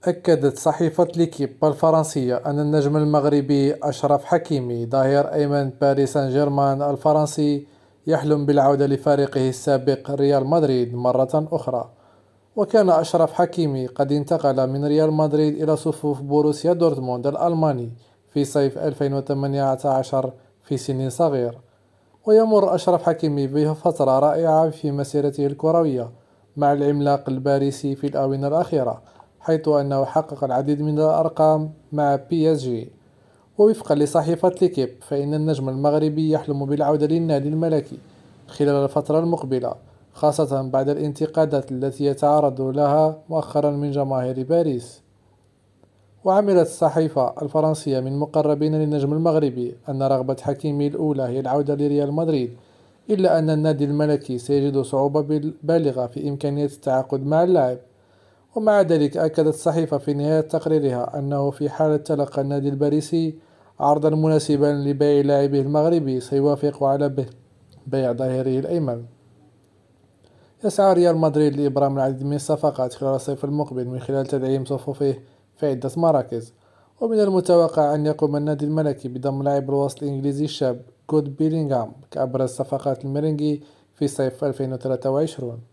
أكدت صحيفة ليكيب الفرنسية أن النجم المغربي أشرف حكيمي ظهير أيمن باريس سان جيرمان الفرنسي يحلم بالعودة لفريقه السابق ريال مدريد مرة أخرى. وكان أشرف حكيمي قد انتقل من ريال مدريد إلى صفوف بوروسيا دورتموند الألماني في صيف 2018 في سن صغير. ويمر أشرف حكيمي بفترة رائعة في مسيرته الكروية مع العملاق الباريسي في الآونة الأخيرة، حيث أنه حقق العديد من الأرقام مع PSG. ووفقا لصحيفة ليكيب فإن النجم المغربي يحلم بالعودة للنادي الملكي خلال الفترة المقبلة، خاصة بعد الانتقادات التي يتعرض لها مؤخرا من جماهير باريس. وعملت الصحيفة الفرنسية من مقربين للنجم المغربي أن رغبة حكيمي الأولى هي العودة لريال مدريد، إلا أن النادي الملكي سيجد صعوبة بالغة في إمكانية التعاقد مع اللاعب. ومع ذلك أكدت الصحيفة في نهاية تقريرها أنه في حالة تلقى النادي الباريسي عرضا مناسبا لبيع لاعبه المغربي سيوافق على بيع ظهيره الأيمن. يسعى ريال مدريد لإبرام العديد من الصفقات خلال الصيف المقبل من خلال تدعيم صفوفه في عدة مراكز. ومن المتوقع أن يقوم النادي الملكي بضم لاعب الوسط الإنجليزي الشاب جود بيلينغهام كأبرز صفقات الميرينغي في صيف 2023.